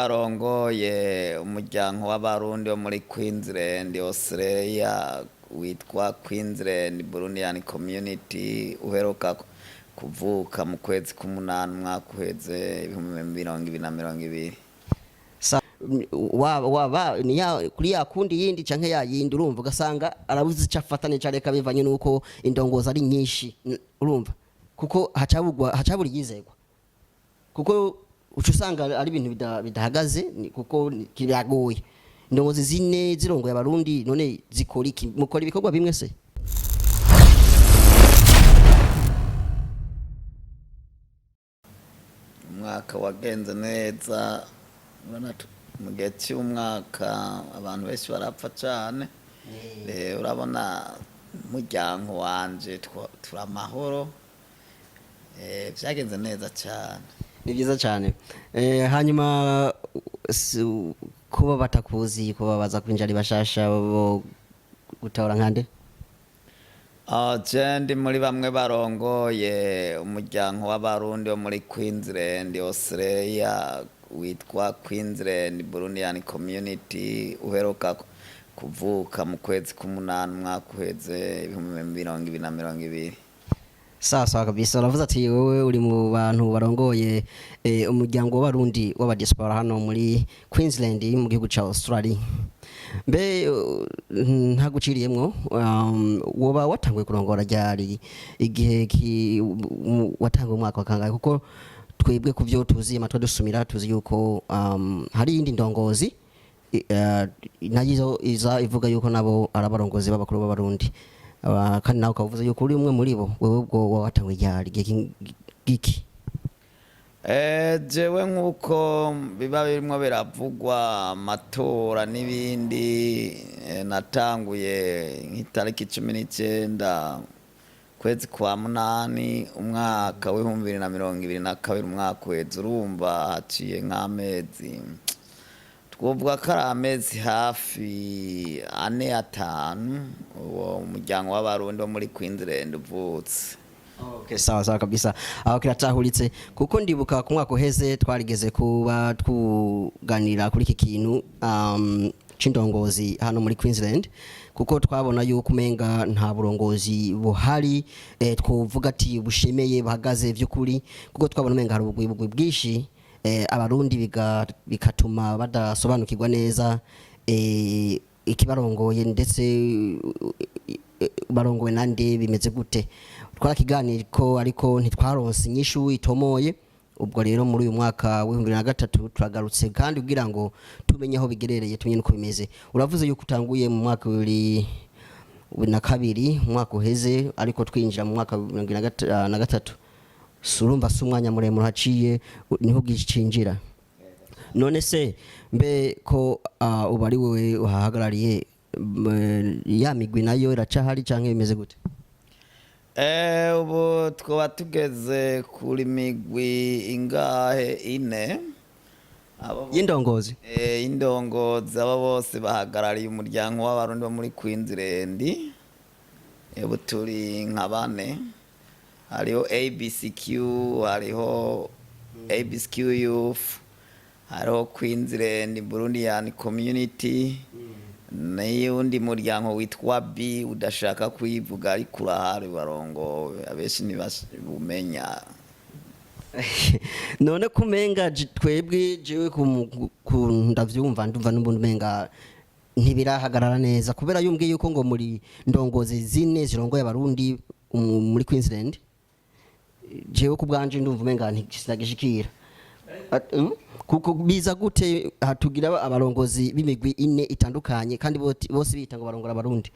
arongoye umuryango w'abarundi wo muri Queensland Australia witwa Queensland Burundian Community uheruka kuvuka mu kwezi k'umunani umwaka uheze 2020. waba niya kuri ya kundi yindi canke ya yindi urumva ugasanga arabuze ico afatane careka bivanye nuko indongoza ari nyinshi urumva kuko hacabura yizegwa kuko ucu usanga ari ibintu bidahagaze kuko kiragoye indongozi zine zirongoye abarundi none zikora iki mukora ibikorwa bimwe se umwaka wagenze neza mu gihe cy'umwaka abantu benshi barapfa cyane urabona umuryango wanje turamahoro byagenze neza cyane ni byiza cyane hanyuma kuba batakuzi kuba baza kwinjira bashasha bo gutahura nkande jendi muri bamwe barongoye umuryango w'abarundi wo muri Queensland Australia witwa Queensland Burundian Community uheruka kuvuka mu kwezi k'umunani umwaka uheze 2020. Sasa kabisa uravuze ati wowe uri mu bantu barongoye umuryango w'abarundi w'abadiaspora hano muri Queensland mu gihugu ca Australia. Mbe ntaguciriyemwo woba watanguye kurongora ryari igihe watanga umwaka wakangaye kuko twebwe kuvyo tuzi amatwa dusumira tuzi yuko hari indi ndongozi nayizo iza ivuga yuko nabo arabarongozi b'abakuru b'abarundi kandi nawe ukavuze yuko uri umwe muri bo wewe ubwo watangwe ryari giki jewe nk'uko biba birimo biravugwa amatora n'ibindi natanguye nk'itariki 19 kwezi kwa munani umwaka w'2022 umwaka uheze urumva haciye nk'amezi twovuga ko ari amezi hafi 4-5 uwo umuryango w'abarundi wo muri Queensland uvutse. Okay, sawa kabisa. Aho kiratahuritse kuko ndibuka ku mwaka uheze twarigeze kuba tuganira kuri iki kintu c'indongozi hano muri Queensland kuko twabona yuko umenga nta burongozi buhari twovuga ati bushemeye bahagaze vy'ukuri kuko twabona umenga hari ubugwi bwishi abarundi bikatuma badasobanukirwa neza ikibarongoye ndetse barongowe nande bimeze gute twarakiganira ko ariko ntitwaronse inyishu itomoye ubwo rero muri uyu mwaka w'2023 turagarutse kandi kugira ngo tumenye aho bigerereye tumenye uko bimeze uravuze yuko utanguye mu mwaka wa kabiri umwaka uheze ariko twinjira mu mwaka wa 2023 surumva sumwanya muremure haciye niho gicinjira none se mbe ko ubari wewe uhahagarariye ya migwi nayo iraca hari canke bimeze gute ubu twaba tugeze kuri migwi ingahe ine y'indongozi indongozi aba bose bahagarariye umuryango w'abarundi bo muri Queensland ubu turi nka bane hariho ABCQ hariho ABCQ Youth hariho Queensland Burundian Community n'undi muryango witwa B udashaka kuyivuga ariko urahari barongo abeshi ntibumenya none kumenga twebwe jewe ndavyumva ndumva n'ubundi menga ntibirahagarara neza kubera yumbwiye yuko ngo muri ndongozi zine zirongoye abarundi muri Queensland jewe kubwanje ndumva menga ntisagishikira kuko biza gute hatugira abarongozi b'imigwi ine itandukanye kandi bose bita ngo barongora abarundi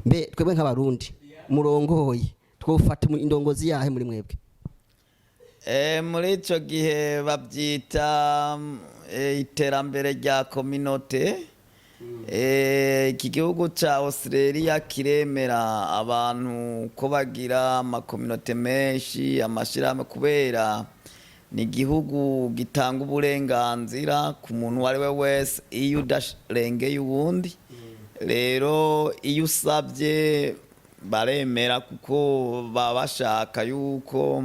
mbe twebwe nk'abarundi murongoye twofata indongozi yahe muri mwebwe muri ico gihe bavyita iterambere rya communauté iki gihugu ca Australia kiremera abantu ko bagira ama communauté menshi amashirahamwe kubera ni igihugu gitanga uburenganzira ku muntu wari we wese iyo udasengeye uwundi rero iyo usabye baremera kuko baba bashaka yuko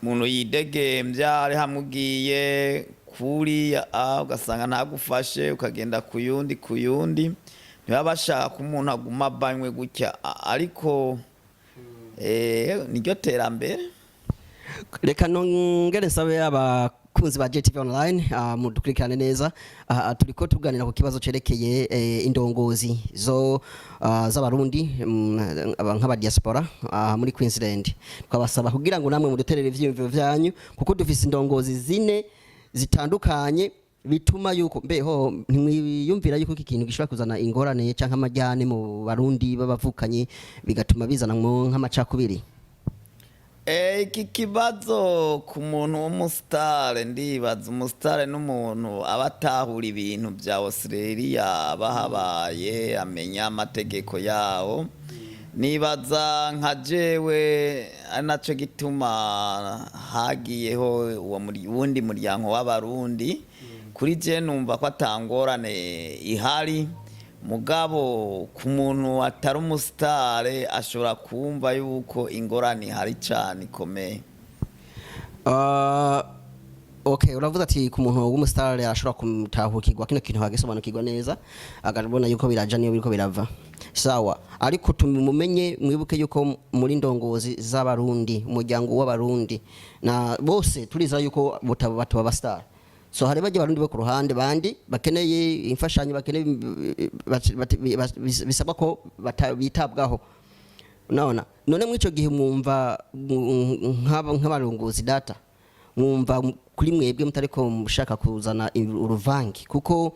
umuntu yidegembya ari hamwe ugiye kuriya ugasanga ntagufashe ukagenda kuyundi ntibaba bashaka ko umuntu aguma banywe gutya ariko niryo terambere. Reka nongere nsabe abakunzi ba JTV online mudukurikirane neza. Turiko tuganira ku kibazo cerekeye indongozi z'abarundi nk'aba diaspora muri Queensland. Twabasaba kugira ngo namwe muduterere ivyiyumviro vyanyu kuko dufise indongozi zine zitandukanye bituma yuko mbeho ntimwiyumvira yuko iki kintu gishobora kuzana ingorane canke amajyane mu barundi babavukanye bigatuma bizana nk'amacakubiri. Iki kibazo ku muntu w'umusitare ndibaza umusitare n'umuntu aba atahura ibintu bya Australia bahabaye amenya amategeko yawo. Nibaza nka jewe anaco gituma hagiyeho wundi muryango w'abarundi kuri je numva ko atangorane ihari mugabo ku muntu atari umusitare ashobora kumva yuko ingorane ihari cyane ikomeye. Okay, uravuze ati ku muntu w'umusitare ashobora kumutahukirwa kino kintu hagisobanukirwa neza agabona yuko biraja niyo biriko birava. Sawa, ariko tumumenye mwibuke yuko muri ndongozi z'abarundi umuryango w'abarundi na bose turiza yuko batuba abasitare. So hari baje barundi bo ku ruhande bandi bakeneye imfashanyo bakeneye bisaba ko bitabwaho. None mwico gihe mwumva nk'abarongozi data mwumva kuri mwebwe mutariko mushaka kuzana uruvangi kuko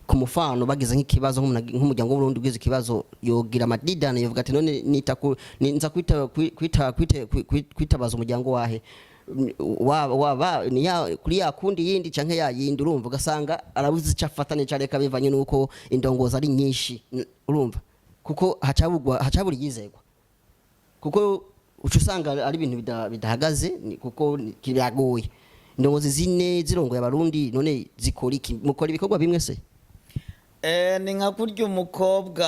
ku mufano bagize nk'ikibazo nk'umuryango w'urundi ugize ikibazo yogira amadidane yovuga ati none ninza kwitabaza umuryango wahe kuri ya kundi yindi canke ya yindi urumva ugasanga arabuze icafatane careka bivanye nuko indongozi ari nyinshi urumva kuko hacabura yizegwa kuko ucusanga ari ibintu bidahagaze kuko kiragoye. Indongozi zine zirongoye abarundi none zikora iki mukora ibikorwa bimwe se? Ni nka kurya umukobwa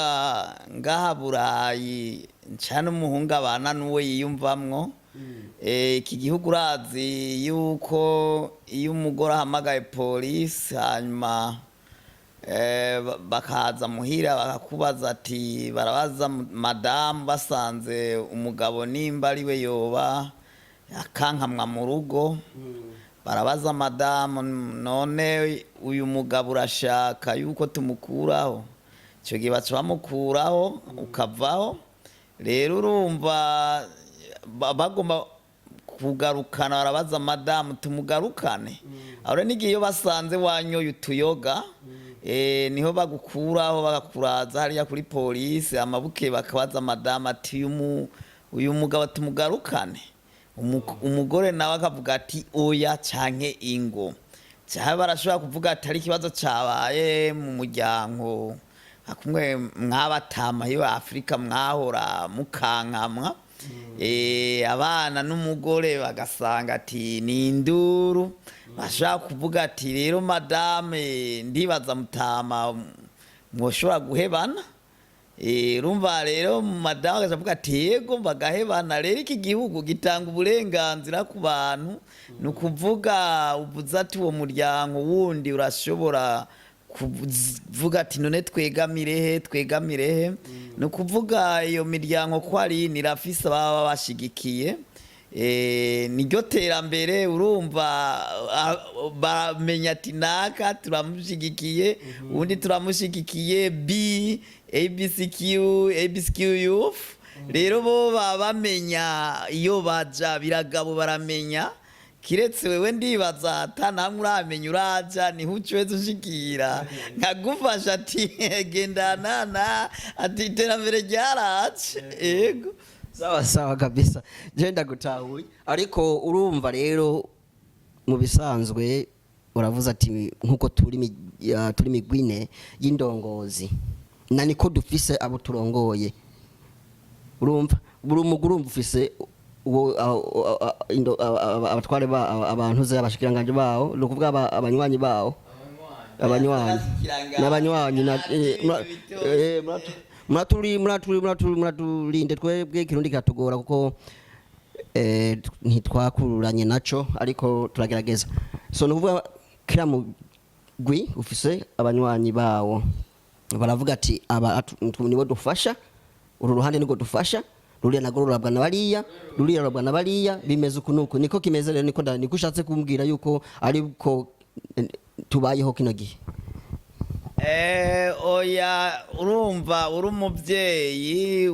ngaha Burayi ncana umuhungu abana n'uwe yiyumvamwo. Iki gihugu urazi yuko iyo umugore ahamagaye polisi hanyuma bakaza muhira bakakubaza ati barabaza madamu basanze umugabo nimba ari we yoba akankamwa mu rugo barabaza madamu none uyu mugabo urashaka yuko tumukuraho. Icyo gihe baca bamukuraho ukavaho. Rero urumva bagomba kugarukana barabaza madamu tumugarukane. Ahora n'igihe iyo basanze wanyoye utuyoga niho bagukuraho bagakuraza hariya kuri polisi amabuke bakabaza madamu ati uyu mugabo tumugarukane. Umugore nawe akavuga ati oya canke ingo. Cyaba barashobora kuvuga ati ari ikibazo cabaye mu muryango akumwe mwabatama yo Afrika mwahora mukankamwa. Abana n'umugore bagasanga ati ni induru bashaka kuvuga ati rero madame ndibaza mutama mwoshobora guhebana. Rumva rero madame akavuga ati yego bagahebana. Rero iki gihugu gitanga uburenganzira ku bantu nukuvuga uvuza ati uwo muryango wundi urashobora kuvuga ati none twegamirehe nukuvuga iyo miryango ko ari nirafisa baba bashigikiye. Niryo terambere urumva bamenya ati naka turamushigikiye undi turamushigikiye ABCQ youth. Rero bo bamenya iyo baja biragabo baramenya kiretse wewe ndibaza atanamwe uramenya uraja niho ucweze ushikira nkagufasha ati gendana ati iterambere ryaraje. Yego sawa kabisa genda gutahuye. Ariko urumva rero mu bisanzwe uravuze ati nkuko turi migwine y'indongozi na niko dufise abo turongoye urumva buri umuguru ufise abatware abantu ze abashikiranganje bawo no kuvuga abanywanyi bawo n'abanywanyi muratulinde twebwe kirundi katugora kuko ntitwakururanye naco ariko turagerageza so nuvuga kira mugwi ufise abanywanyi bawo baravuga ati aba nibo dufasha uru ruhande niko dufasha ruriya nago rurabwa na bariya ruriya rurabwa na bariya bimeze ukunuko niko kimeze rero niko ushatse kumbwira yuko ariko tubayeho kino gihe oya urumva uri umubyeyi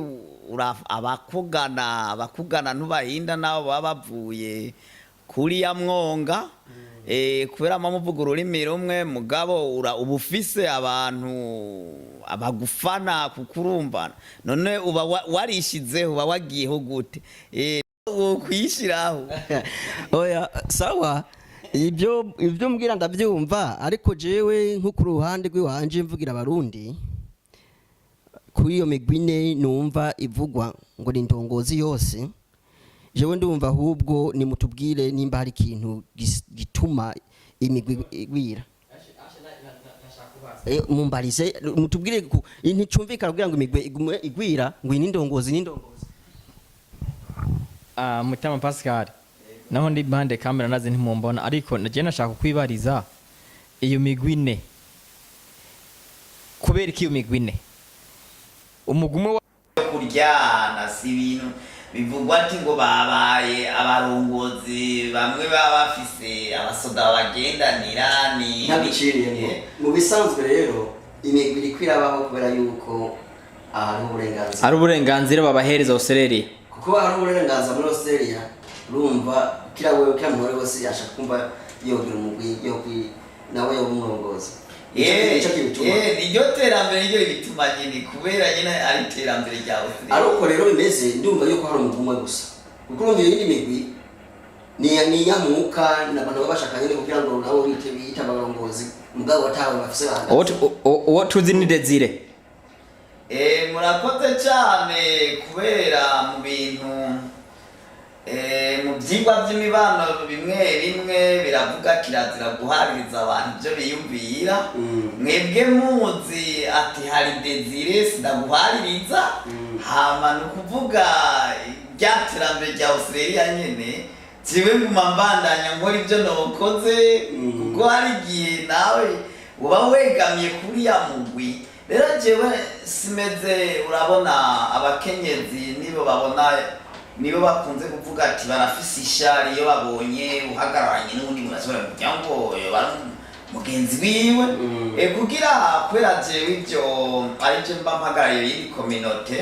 abakugana ntubahinda nabo baba bavuye kuri ya mwonga kubera amamuvuga ururimi rumwe mugabo uba ufise abantu abagufana kuko urumva none uba warishizeho uba wagiyeho gute kuyishyiraho oya sawa ibyo mbwira ndabyumva ariko jewe nko ku ruhande rw'iwanje mvugira abarundi kuri iyo migwi ine numva ivugwa ngo ni indongozi yose jewe ndumva ahubwo nimutubwire nimba hari ikintu gituma imigwi igwira mumbarize mutubwire nticumvikana kugira ngo imigwi igwira ngo ni indongozi Mutama Pascal naho ndi bande kamera nazi ntimumbona ariko nagiye nashaka kwibariza iyo migwi ine kubera iki iyo migwi ine umugumo wa kuryana si ibintu bivugwa ati ngo babaye abarongozi bamwe baba bafise abasoda bagendanira ni ntabiciriye mu bisanzwe rero imigwi iri kwirabaho kubera yuko ari uburenganzira babahereza Australia kuko hari uburenganzira muri Australia urumva kira muntu wese yashaka kumva yogira umugwi yo nawe yo umurongozi niryo terambere niryo bituma nyine kubera nyine ari iterambere ryawe ariko rero bimeze ndumva yuko hari umugumwe gusa kuko urumva iyo migwi ni nyamuka n'abantu babashaka nyine kugira ngo nabo bita abarongozi mugabo batawe bafise banga what tuzi ni Desire murakoze cyane kubera mu bintu mu byigwa by'imibano bimwe biravuga kirazira guhaririza abantu ibyo biyumvira mwebwe muzi ati hari Desire sindaguhaririza hama ni ukuvuga rya terambere rya Australia nyene jiwe nguma mbandanya nkora ibyo nokoze kuko hari igihe nawe uba wegamiye kuri ya mugwi rero jewe simeze urabona abakenyezi nibo bakunze kuvuga ati barafise ishari iyo babonye uhagararanye n'undi murashobora kugira ngo bari mugenzi wiwe kugira kubera jewe ibyo aribyo mba mpagarariye iyi community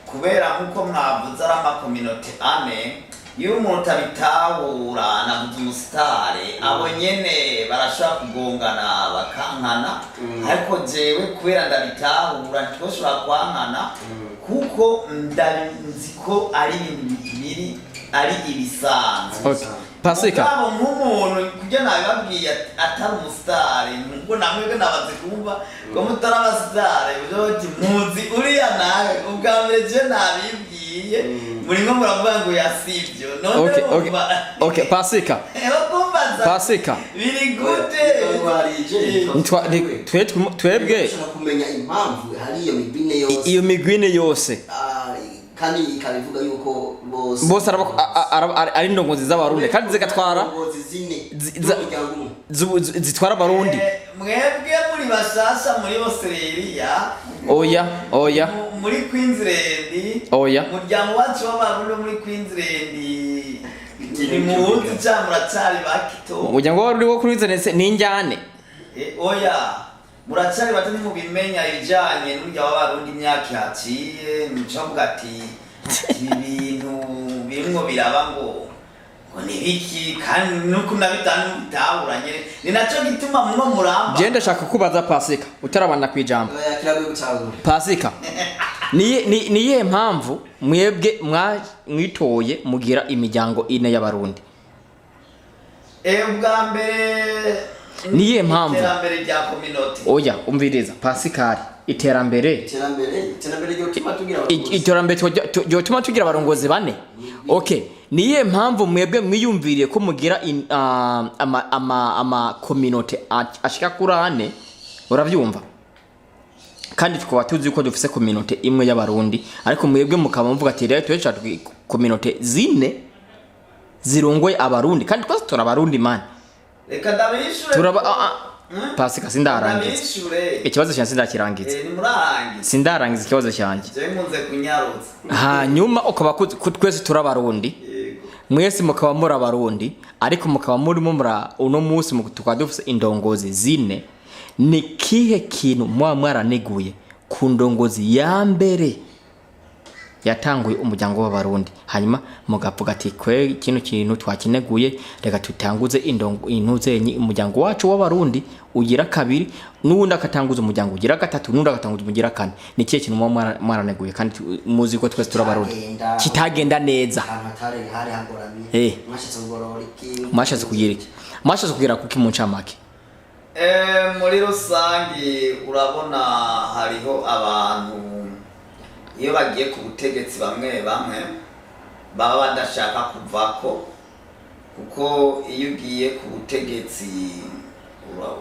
kubera nkuko mwavuze ari amakominote ane iyo umuntu utabitahura navuze umusitare abo nyene barashobora kugongana bakankana ariko jewe kubera ndabitahura ntitwoshobora kwankana kuko nzi ko ari ibintu bibiri ari ibisanzwe Pasika nk'umuntu kugira nabibabwiye atari umusitare nubwo namwebwe nabaze kumva ko mutari abasitare uti muzi uriya nawe ubwa mbere je nabibwiye murimo muravuga ngo yasivyo okay Pasika Pasika biri gute twebwe kumenya impamvu hari iyo migwine yose kandi ikabivuga yuko bose ari indongozi z'abarundi kandi zigatwara zitwara abarundi mwebwe muri bashasha muri Australia oya muri Queensland umuryango wacu w'abarundi muri Queensland ni muzi cyamura cyari bakito umuryango w'abarundi wo Queensland ni injyane oya muracari bato nimubimenya ibijanye n'urya w'abarundi imyaka yaciye nicavuga ati ibintu birimwo biraba ngo nibiki kandi nuko nabitanu bitaburanye ni naco gituma mwo muramba je ndashaka kubaza Pasika utarabana kwijambo Pasika niye mpamvu mwebwe mwitoye mugira imiryango ine y'abarundi ubwa mbere niye mpamvu iterambere rya community oya umviriza Pascal iterambere ryo tuma tugira abarongozi bane okay niye mpamvu mwebwe mwiyumviriye ko mugira ama community ashika kurane uravyumva kandi tukaba tuzi ko dufise community imwe y'abarundi ariko mwebwe mukaba muvuga ati rero twecha community zine zirongoye abarundi kandi twese turabarundi man reka ndabishure Pasika sindarangiza ikibazo cyane sindakirangiza sindarangiza ikibazo cyanje nkunze kunyarutsa hanyuma ukaba twese turabarundi mwese mukaba muri abarundi ariko mukaba muri uno munsi tukaba dufite indongozi zine ni kihe kintu mwaraneguye ku ndongozi ya mbere yatanguye umuryango w'abarundi hanyuma mugavuga ati kwe kintu twakineguye reka tutanguze intuzenyi umuryango wacu w'abarundi ugira kabiri n'undi akatanguza umuryango ugira gatatu n'undi akatanguza umugira kane ni kihe kintu mwaraneguye kandi muzi ko twese turabarundi kitagenda neza mwashatse kugira iki mwashatse kugira kuki mu ncamake muri rusange urabona hariho abantu iyo bagiye ku butegetsi bamwe baba badashaka kuvako kuko iyo ugiye ku butegetsi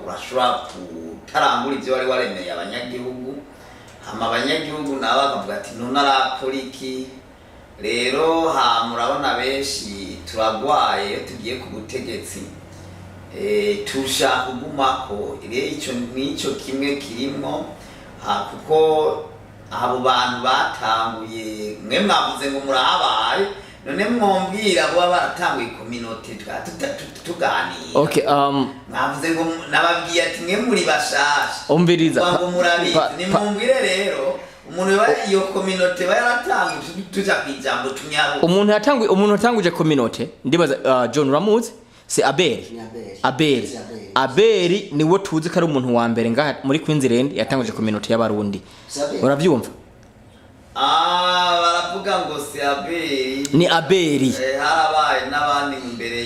urashobora kutarangura ibyo wari waremeye abanyagihugu hama abanyagihugu nabo bakavuga ati none arakora iki rero murabona benshi turagwaye iyo tugiye ku butegetsi tushaka kugumako rero icyo kimwe kirimo kuko abo bantu batanguye mwe mwavuze ngo murahabaye none mwumvira bo baratanguye community tuganira okay mwavuze ngo nababwiye ati mwe muri bashasha umviriza ngo murabizi ni mwumvire rero umuntu iyo community baratanguye tuja kwijambo tunyaruka umuntu yatanguje community ndibaza John Ramuzi si Abeli niwo tuzi ko ari umuntu wa mbere ngaha muri Queensland yatanguje community y'abarundi uravyumva baravuga ngo si Abeli ni Abeli harabaye n'abandi imbere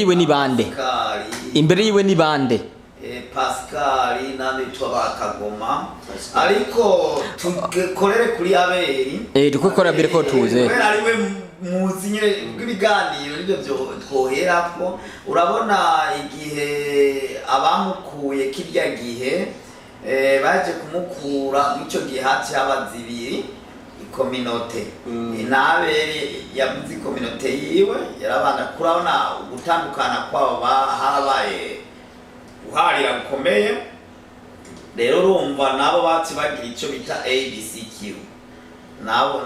yiwe ni bande imbere yiwe ni bande Pascal nandi twabakagoma ariko tukorere kuri Abeli dukorera Abeli ko tuze muzinye bw'ibiganiro nibyo twoherako urabona igihe abamukuye kirya gihe baje kumukura mw'ico gihe haci abazibiri ikominote Abeli yavuze ikominote yiwe yarabanda kurabona gutandukana kwabo harabaye uharira gukomeye rero urumva nabo baci bagira ico bita ABCQ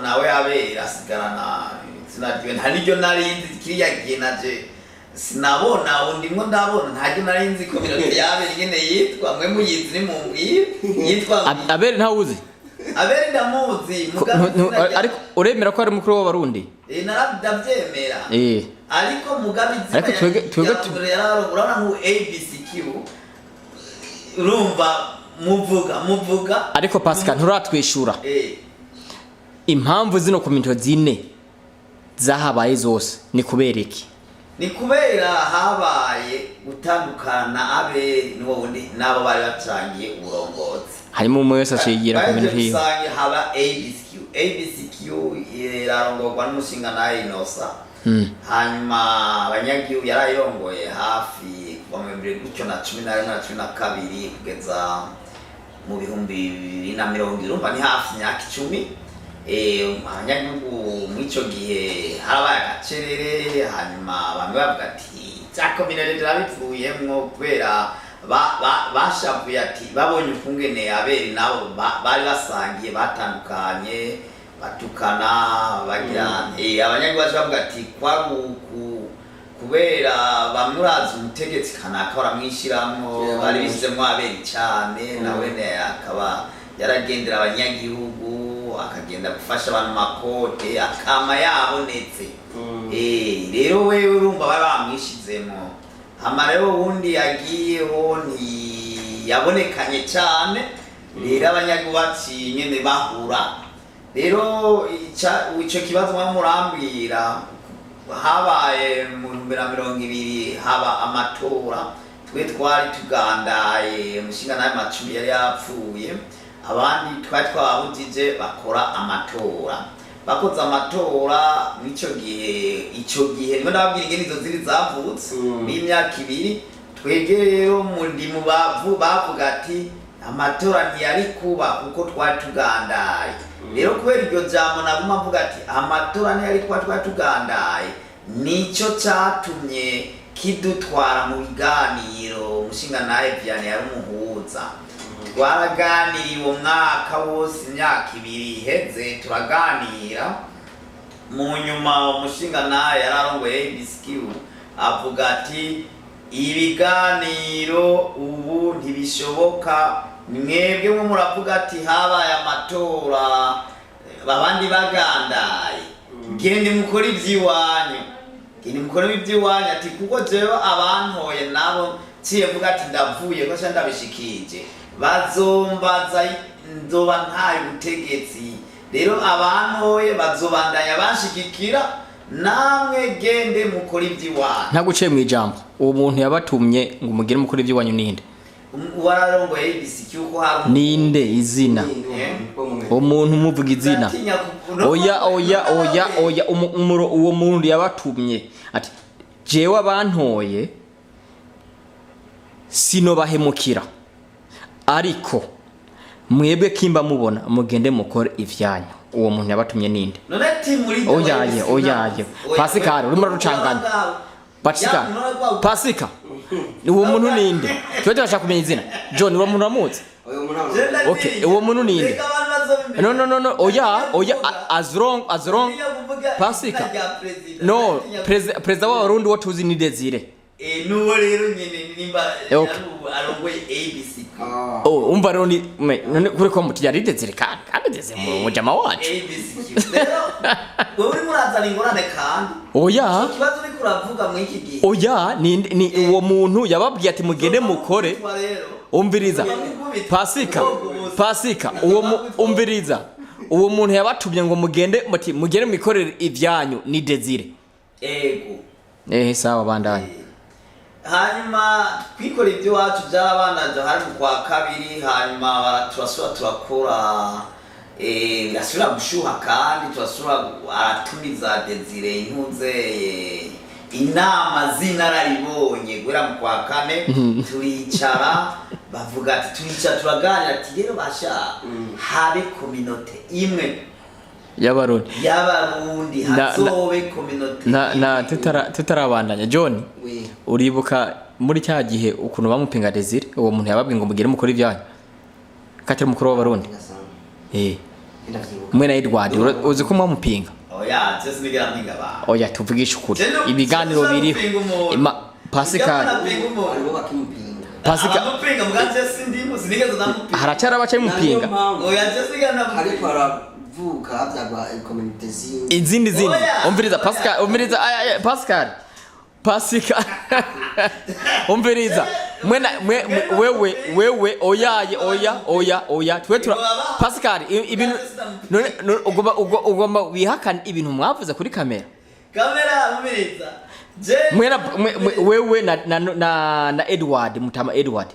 nawe Abeli asigarana sinaryo ntaryo narinzi kiriya gihe naje sinabona undimwo ndabona ntaryo narinzi ko minota y'Abeli nyene yitwa mwe muyizi ni mumbwire yitwa Abeli ntawuzi Abeli ndamuzi ariko uremera ko ari mukuru w'abarundi narabyemera ariko mugabizi ariko twebwe urabona nko ABCQ urumva muvuga ariko Pascal nturatwishura impamvu zino komento zine zahabaye zose ni kubera iki ni kubera habaye gutandukana Abeli niwo wundi nabo bari bacangiye uburongozi harimo umwe wese ashigira komento hiyo haba ABCQ yararongorwa n'umushinga na Inosa hanyuma abanyagihugu yarayirongoye hafi kuva mu 2011 na 2012 kugeza mu 2020 urumva ni hafi imyaka 10 abanyagihugu mw'ico gihe harabaye agacerere hanyuma bamwe bavuga ati cyakominere turabivuyemwo kubera bashavuye ati babonye ukungene Abeli nabo bari basangiye batandukanye batukana bagira abanyagihugu bavuga ati kwaruku kubera bamwe urazi umutegetsi kanaka baramwishiramwo bari bisizemwo Abeli cyane nawe akaba yaragendera abanyagihugu akagenda gufasha abantu makote akama yabonetse rero wewe urumva bari bamwishizemo hama rero wundi yagiyeho ntiyabonekanye cyane rero abanyagihugu baciye nyene bahura rero ico kibazo mwamurambwira habaye mu 2020 haba amatora twe twari tugandaye umushinga naye macumi yari yapfuye abandi twari twabujije bakora amatora bakoze amatora ico gihe niho ndababwira ingene izo ziri zavutse n'imyaka 2 twege rero mu bavuga ati amatora ntiyari kuba kuko twari tugandaye rero kubera iryo jambo naguma mvuga ati amatora ntiyari kuba twari tugandaye nico catumye kidutwara mu biganiro umushinga nawe Vianney yari umuhuza twaraganiriye uwo mwaka wose imyaka 2 iheze turaganira mu nyuma umushinga nawe yararongoye ABSQ avuga ati ibiganiro ubu ntibishoboka mwebwe mu muravuga ati habaye amatora babandi bagandaye gende mukora iby'iwanyu ati kuko jewe abantoye nabo ciye vuga ati ndavuye ko cyanda bishikije bazombaza nzoba ntaye ubutegetsi rero abantoye bazobandanya bashigikira namwe gende mukora iby'iwanyu nta guciye mu ijambo uwo muntu yabatumye ngo mugire mukora iby'iwanyu ninde wararongoye ABSQ ko hari ninde izina umuntu muvuga izina oya uwo muntu yabatumye ati jewe abantoye sino bahemukira ariko mwebwe kimba mubona mugende mukore ivyanyu uwo muntu yabatumye ninde oyaye Pascal urimo rucanganya Pascal uwo muntu ninde twe turashaka kumenya izina John uwo muntu amutse okay uwo muntu ninde no oya as long Pascal no president wa Burundi what uzi ni Desire nuwo rero nyene nimba arongoye ABSQ umva rero ni none kuri ko muti yari Desire kandi Desire mu jama wacu ABSQ rero wowe murazana ingorane kandi oya kibazo uri kuravuga mu iki gihe oya ni uwo muntu yababwiye ati mugende mukore umviriza Pasika uwo umviriza uwo muntu yabatumye ngo mugende muti mugere mikorere ivyanyu ni Desire sawa bandanye hanyuma twikora ibyo wacu by'abana hari kwa kabiri hanyuma turasura turakora gasura gushuha kandi turasura aratumiza Desire intunze inama zinararibonye gwera mu kwa kane turicara bavuga ati turaganira ati rero basha habe community imwe y'abarundi hazobe community na tutarabandanya John uribuka muri cya gihe ukuntu bamupinga Desire uwo muntu yababwiye ngo mugire mukora ivyanyu katari mukuru w'abarundi mwe na Edward uzi ko mwamupinga oya tuvugisha ukuri ibiganiro biriho Pascal haracyari abacaye mupinga izindi umviriza Pascal umviriza wewe oya twe Pascal ibintu ugomba wihakana ibintu mwavuze kuri kamera umviriza wewe na Edward mutama Edward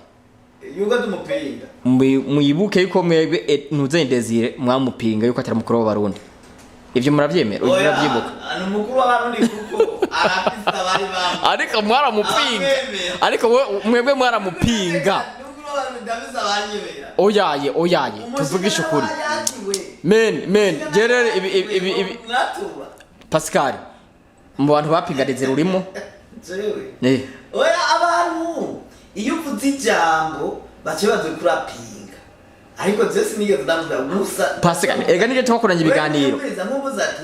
yuko tumupinga muyibuke yuko mwebwe ntuze Desire mwamupinga yuko atari mukuru w'abarundi ivyo muravyemera uravyibuka ano mukuru w'abarundi kuko arafisa bari bamwe ariko mwaramupinga ariko mwebwe mwaramupinga oyaye tuvugisha ukuri men gerere ibi Pascal mu bantu bapinga Desire urimo jewe oya abantu iyo uvuze ijambo bace bazokurapinga ariko Jesse nigeze ndavuga gusa Pascal ega nije twakoranye ibiganiro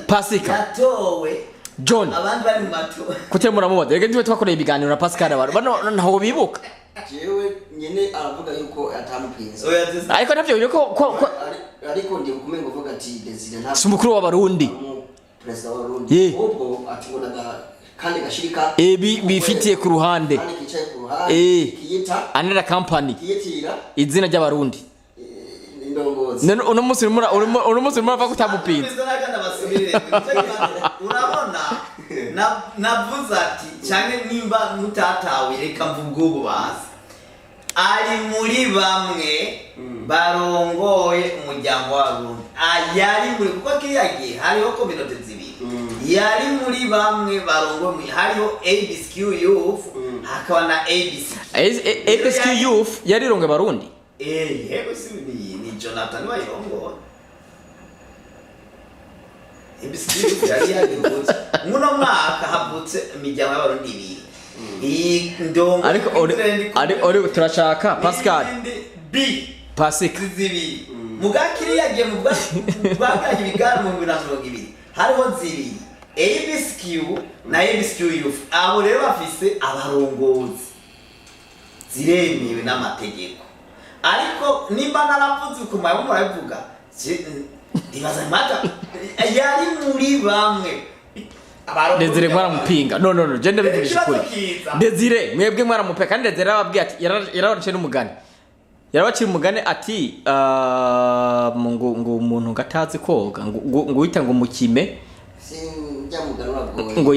Pascal yatowe John abantu bari mu mato kutemura mu bode ega nije twakoranye ibiganiro na Pascal abantu bano ntaho bibuka jewe nyene aravuga yuko atamupinza ariko navyo yuko ariko ndi kumenga uvuga ati Desire nta sumukuru w'abarundi president w'abarundi ubwo atubonaga kandi gashirika bifitiye ku ruhande kandi kicaye ku ruhande kiyita anera company kiyitira izina ry'abarundi indongozi uno musi urimo ava kutamupinza urabona navuze ati cyane nimba mutatawe reka mvugo ububaza ari muri bamwe barongoye umuryango w'abarundi ayari muri kuko kiyagiye hariho community zibiri yari muri bamwe barongoye hariho ABSQ youth hakaba na ABSQ youth yari rongoye barundi yego si ni Jonathan wayirongoye ibisikiyu yari yagivutse muno mwaka havutse imiryango y'abarundi ibiri iyi ndongo ariko turashaka Pascal B Pasika zibiri mugakiri yagiye mu bwaganye ibigano mu 2020 hariho zibiri ABSQ na ABSQ youth abo rero bafise abarongozi ziremewe n'amategeko ariko nimba naravuze ku mayo murabivuga ibaza mata yari muri bamwe Desire mwaramupinga no gende bivugisha kuri Desire mwebwe mwaramupeka kandi Desire ababwiye ati yarabaciye n'umugani yarabaciye umugani ati ngo umuntu ngatazi koga ngo uhita ngo mukime ngo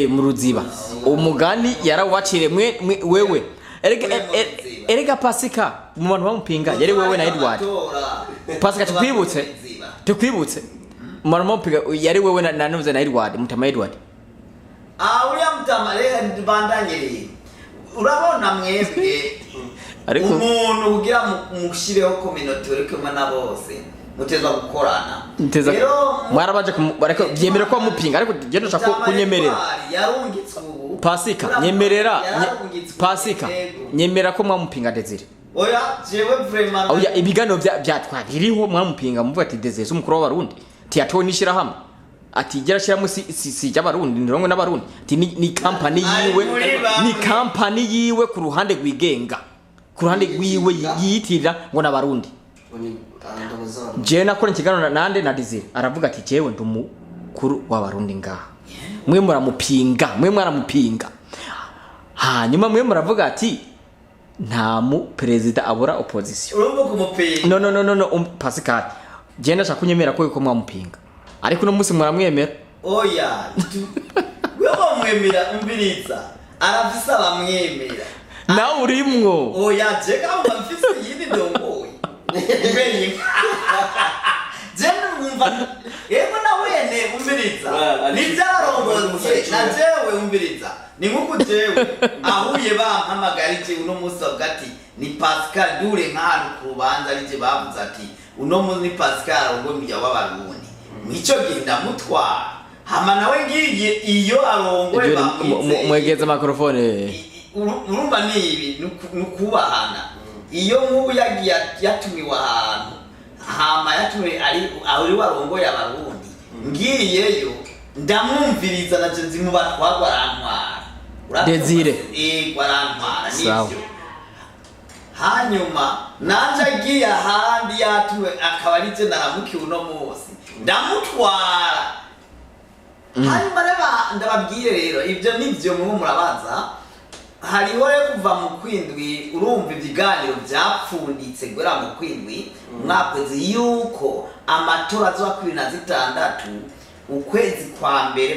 mu ruziba umugani yarawacire wewe erega Pasika mu bantu bamupinga yari wewe na Edward Pasika tukwibutse mwana mupinga yari wewe na Nuze na Edward mutama Edward uriya mutama rero bandanyereye urabona mwebwe ariko umuntu ugira mushireho community rekema na bose muteza gukorana rero mwarabaje bareko byemera ko mupinga ariko gendo nshaka kunyemerera yarungitswe ubu Pasika nyemerera Pasika nyemera ko mwamupinga Desire oya jewe vraiment oya ibigano byatwabiriho mwamupinga muvuga ati Desire umukuru w'abarundi tiyato nishira hamwe ati gera shira si y'abarundi nirongo n'abarundi ati ni company yiwe ku ruhande rwigenga ku ruhande rwiwe yiyitirira ngo n'abarundi je nakora ikiganiro nande na Desire aravuga ati jewe ndumukuru w'abarundi ngaha mwe mwaramupinga hanyuma mwe muravuga ati nta mu president abura opposition urumva kumupinga no Pascal je ndashaka kunyemera ko mwamupinga ariko no musi muramwemera oya wewe mwemera umbiriza arafisa bamwemera nawe urimwo oya je kamba mfise yindi ndongoye mbere jene umva yego nawe ne umbiriza nivyarongoye na jewe umbiriza ni nkuko jewe ahuye bampamagarije uno musi bwati ni Pascal dure nk'ahantu ku rubanza rije bavuze ati uno musi ni Pascal ngo mujya w'abarundi nico ginda mutwara hama nawe ngiye iyo arongoye mwegeza microphone urumva nibi nukubahana iyo nk'ubu yagiye yatumiwe ahantu hama yatumiwe ari warongoye abarundi ngiyeyo ndamwumviriza na je nzimu batwagwa arantwara Desire warantwara nivyo hanyuma nanje agiye ahandi yatuwe akaba ari je naramukiwe uno munsi ndamutwara hanyuma ndababwire rero ibyo nivyo mu murabaza hariho rero kuva mu kwindwi urumva ibiganiro byapfunditse gwera mu kwindwi mwakwezi yuko amatora azoba kuri 2026 ukwezi kwa mbere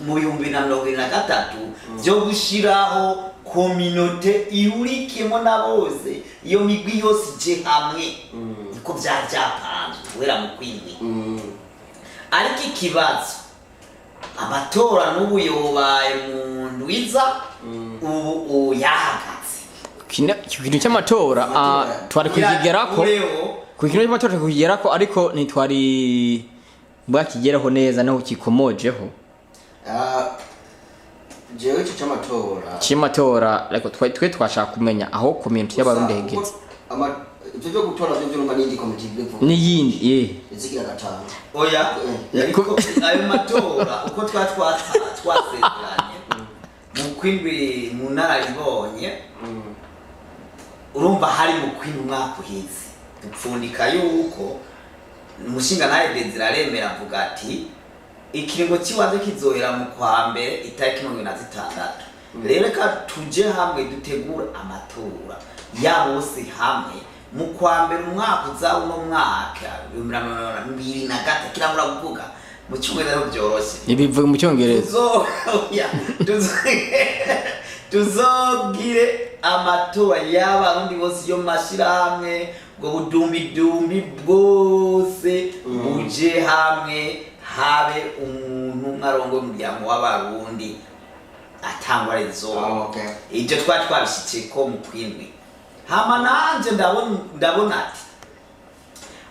mu 2023 byo gushiraho communauté ihurikiyemo na bose iyo migwi yose je hamwe niko byapanzwe gwera mu kwindwi ariko ikibazo amatora n'ubu yobaye mu ndwiza ubu yahagaze ikintu cy'amatora twari kukigerako ku kintu cy'amatora kukigerako ariko ntitwari bwakigeraho neza naho kikomojeho jewe cy'amatora ariko twe twashaka kumenya aho community y'abarundi hegetse ibyo byo gutora byo numva n'indi committee bivuga n'iyindi izigira gatanu oya ariko ayo matora uko twasezeranye mu kwindwi mu nararibonye urumva hari mu kwindwi umwaka uhize dupfundika yuko umushinga nawe Desire aremera avuga ati ikiringo kiwaze kizohera mu kwa mbere itariki 26 rero ka tuje hamwe dutegura amatora ya bose hamwe mu kwa mbere umwaka uza uno mwaka 2023 kiramura kuvuga mu cyongereza byoroshye ibivuga mu cyongereza tuzogire amatora y'abarundi bose yo mashira hamwe ngo budumbi bwose buje hamwe habe umuntu mwarongo y'umuryango w'abarundi atangwa rezo ibyo twabishyikiye ko mu kwindwi hama nanje ndabona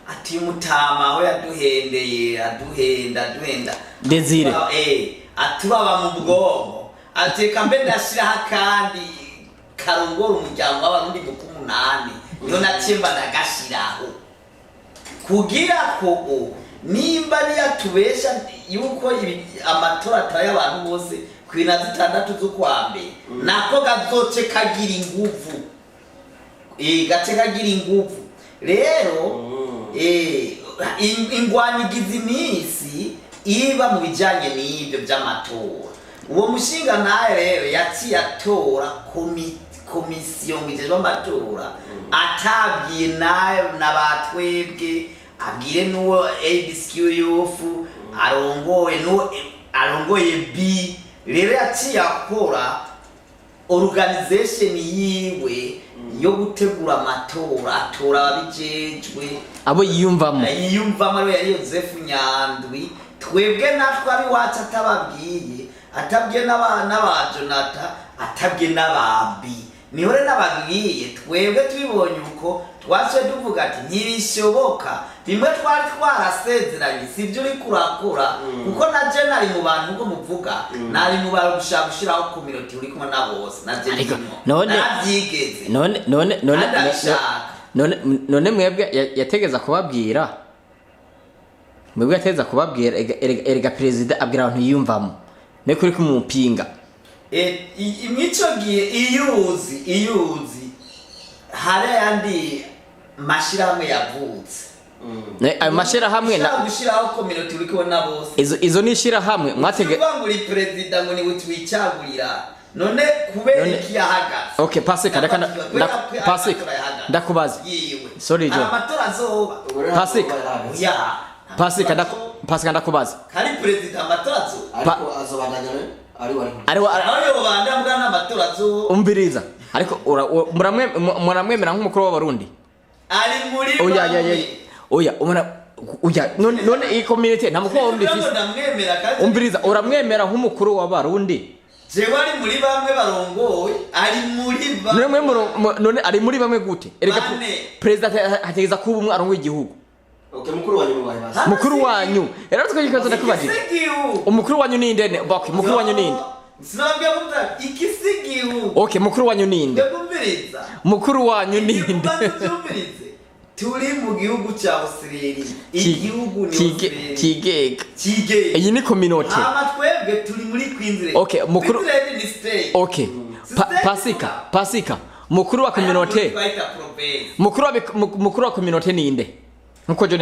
ati uti umutama aho yaduhendeye aduhenda Desire atubaba mu bwonko ateka mbe ndashiraho kandi karongora umuryango w'abarundi mu 8 niyo natsemba ndagashiraho kugira ko nimba niyatubesha yuko amatora atari abantu bose kwina 6 z'ukwambere nako gazoce kagira inguvu gace kagira inguvu rero ingwanigiza iminsi iba mu bijanye n'ibyo by'amatora uwo mushinga naye rero yaciye atora komisiyo ngijejwe amatora atabwiye nayo n'abatwebwe abwire n'uwo ABSQ yofu arongoye B rero yaciye akora organization yiwe yo gutegura amatora atora abijejwe abo yiyumvamo rero yari Joseph Nyandwi twebwe natwe ari wacu atababwiye atabwiye n'aba Jonathan atabwiye n'ababi niho rero nababwiye twebwe twibonye uko twase tuvuga ati ntibishoboka bimwe twari twarasezeranye sivyo uri kurakura kuko na je nari mu bantu ngo muvuga nari mu bantu gushaka gushiraho community uri kumwe na bose na je navyigeze none mwebwe yategeza kubabwira mwebwe yategeza kubabwira erega president abwira abantu yiyumvamo ne kuri kumupinga imico giye iyuzi hari yandi mashirahamwe yavutse ayo mashirahamwe na gushiraho community uri kubona bose izo ni shirahamwe mwatege muri president ngo ni witwicagurira none kubera iki yahagaze okay pasika ndakubaza sorry jo amatora azoba pasika ndakubaza kari president amatora ariko azobandanya ariho banda mbwana amatora azoba umbiriza ariko muramwemera nk'umukuru w'abarundi ari muri oya none iyi community namukuru umbiriza uramwemera nk'umukuru w'abarundi jewe ari muri bamwe barongoye ari muri bamwe none ari muri bamwe gute erega president hategeza kuba umwe arongoye igihugu okay mukuru wanyu rero twikikaza ndakubajije umukuru wanyu ni ndene okay mukuru wanyu ni nde sinabwiye muta ikisigihu okay mukuru wanyu ni nde ndumviriza mukuru wanyu ni nde turi mu gihugu cya Australia igihugu ni Australia kigega iyi ni community twebwe turi muri Queensland okay mukuru Queensland ni state okay pasika mukuru wa community mukuru wa community ni nde nkuko John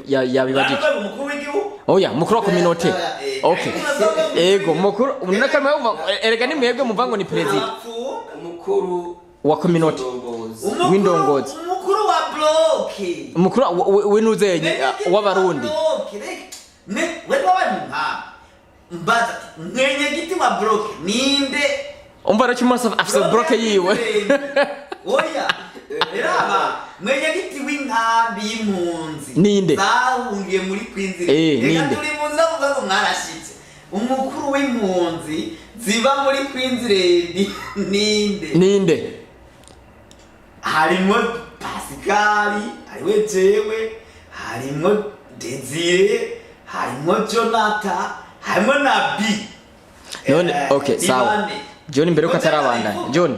yabibajije mukuru w'igihugu oya mukuru wa community okay ego mukuru unakama erega ni mwebwe muvango ni president mukuru wa community windongozi umukuru wa block umukuru winuzenye w'abarundi ne wewe wanha mbaza mwenye giti wa block ninde umbara cyumasa afise block yiwe oya eraba mwenye giti w'inkambi y'impunzi ninde zahungiye muri Queensland ninde turi muza muza mwarashitse umukuru w'impunzi ziba muri Queensland ninde harimo Pascal ariwe jewe harimo Desire harimo Jonathan harimo na B none okay sawa John imbere ko atarabandanya John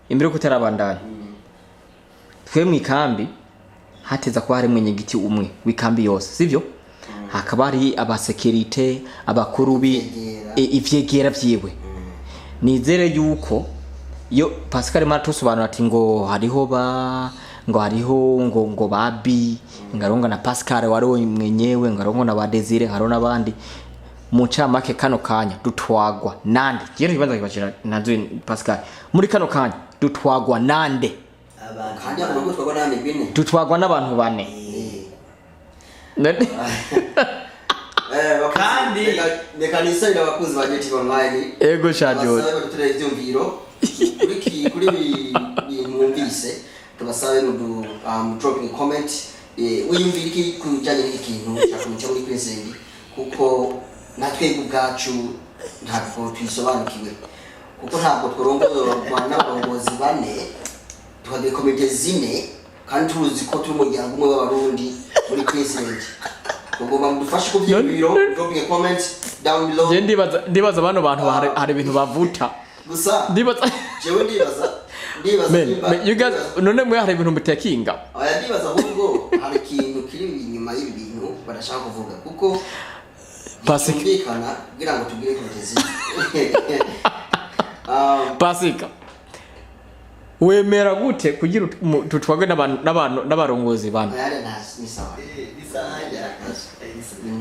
imbere ko atarabandanya twe mwikambi hateza ko hari mwenyegiti umwe wikambi yose sivyo hakaba ari abasekirite abakuru ivyegera vyiwe nizere yuko yo Pascal maratusobanura ati ngo hariho ngo babi ngaronga na Pascal waro mwenyewe ngarongo na badezire haro nabandi mucamake kano kanya dutwagwa nande jero kibanza kibashira nazo Pascal muri kano kanya dutwagwa nande kanya ngo twagwa nande bine dutwagwa n'abantu bane kandi nekanisa irabakuzi baje online ego shajo turi ivyumviro kuri mwumvise tubasabe mu dropping comment wiyumvira iki kujanye n'ikintu cyakumenya muri Queensland kuko natwe ubwacu ntabwo twisobanukiwe kuko ntabwo tworongoye n'abarongozi bane tuhagiye komite zine kandi tuzi ko turi umuryango umwe w'abarundi muri Queensland ugomba mudufashe ku by'ibiro dropping a comment down below je ndibaza bano bantu hari ibintu bavuta gusa ndibaza jewe ndibaza you guys none mwe hari ibintu mutekinga aya ndibaza ahubwo hari ikintu kiri inyuma y'ibintu barashaka kuvuga kuko Pasika kugira ngo tugire kontezi Pasika wemera gute kugira tutwagwe n'abarongozi bana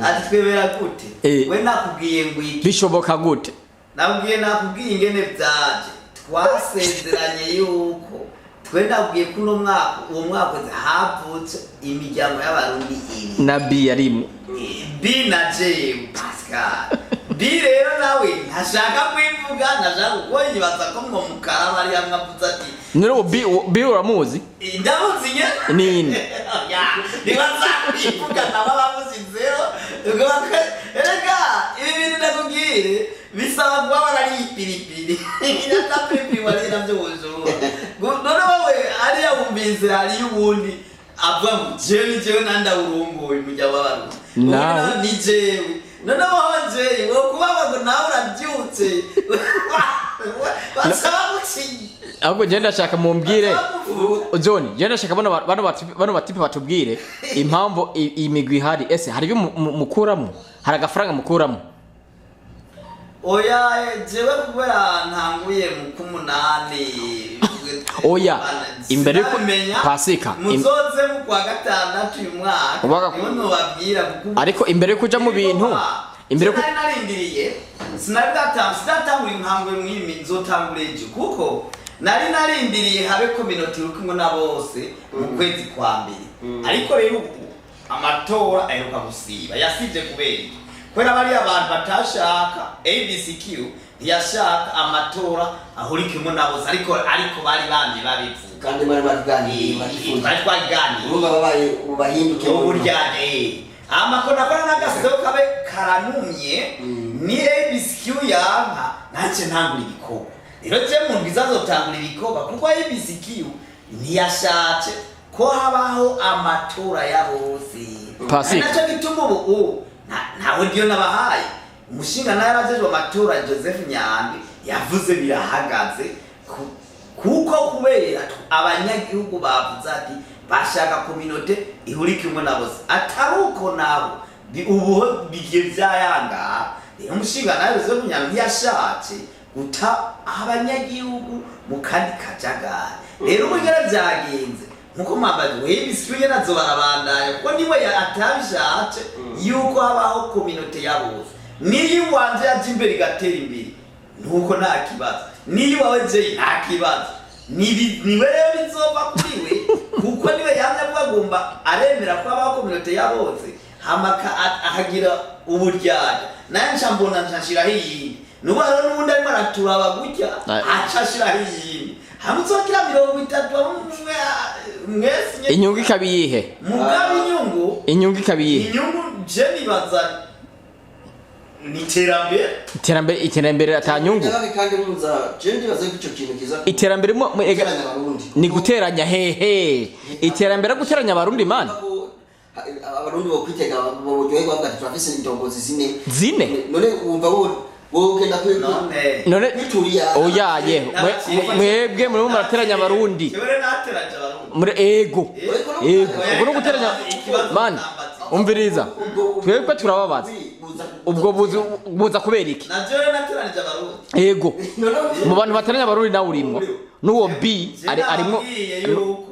ati twemera gute we nakubwiye ngo iki bishoboka gute nakubwiye ingene byaje twasezeranye yuko twendabwiye ko uwo mwaka havutse imiryango y'abarundi nabi yarimo bi na jewe Pascal bi rero nawe ntashaka kwivuga ntashaka kuko yibaza ko ngo mukara bari amwavuze ati nero bi uramuzi ndamuzi nye nini nibaza kwivuga nababamuzi zero erega ibi bintu ndakubwire bisaba kuba barari ipiripiri iratapipi wari navyo bujura none wowe ariya wumvise hari ubundi avuga ngo jewe nanda urunguye mujya w'abantu nawe ni jewe none wowe wo kuba ngo nawe urabyutse basaba guki ahubwo je ndashaka mumbwire John je ndashaka bano batipe batubwire impamvu imigwi hari ese hari byo mukuramo hari agafaranga mukuramo oya jewe kubera ntanguye mu kumunani oya imbere ko Pasika muzoze mu kwa gatandatu uyu mwaka niho babwira ariko imbere kuja mu bintu imbere ko narindiriye sinatangura intango mwimi nzotangureje kuko narindiriye habe community rukumwe na bose mu kwezi kwa mbere ariko rero amatora aheruka gusiba yasivye kubera bari abantu batashaka ABCQ ntiyashaka amatora ahurikimo na bose ariko bari bandi babivuga kandi bari baganiriye bari twaganiriye urumva babaye ubahinduke uburyane amakona kora n'agaseo kabe karanumye ni ABCQ yanka nanje ntangura ibikoko rero je mu ndizazotangura ibikoko kuko ABCQ ntiyashatse ko habaho amatora ya bose Pasika naco gituma ubu ntawe ndiyo nabahaye umushinga naye abajejwe amatora Joseph Nyande yavuze birahagaze kuko kubera abanyagihugu bavuze ati bashaka community ihurikimwe na bose ataruko nabo ubu bigiye byayanga umushinga naye Joseph Nyande yashatse guta abanyagihugu mu kandi kajagari rero ubugera byagenze nkuko mabadi webiswiye nazo barabandanya kuko niwe atabishatse yuko habaho community ya bose niyi wanje yaje imbere gatera imbere nuko nta kibazo niyi wawe je nta kibazo niwe rero bizova kuriwe kuko niwe yamye bagomba aremera ko habaho community ya bose hamaka ahagira uburyanya naye ncambona ncashira hiyindi nuko rero nubundi arimo araturaba gutya acashira hiyindi hamuzokira 30 mwese inyungu ikabiyihe mugabe inyungu ikabiyihe inyungu je nibaza ni iterambere atanyungu kandi muza je ndibaza ko ico kintu kiza iterambere ni guteranya hehe iterambere guteranya abarundi man abarundi bo kwitega bo buryohe bwa turafise indongozi zine none wumva wogenda none oya ye mwebwe muri murateranya abarundi muri ego ubwo guteranya man umviriza twebwe turababaza ubwo buza kubera iki naje nateranije abarundi ego mu bantu bateranya abarundi nawe urimo nuwo B arimo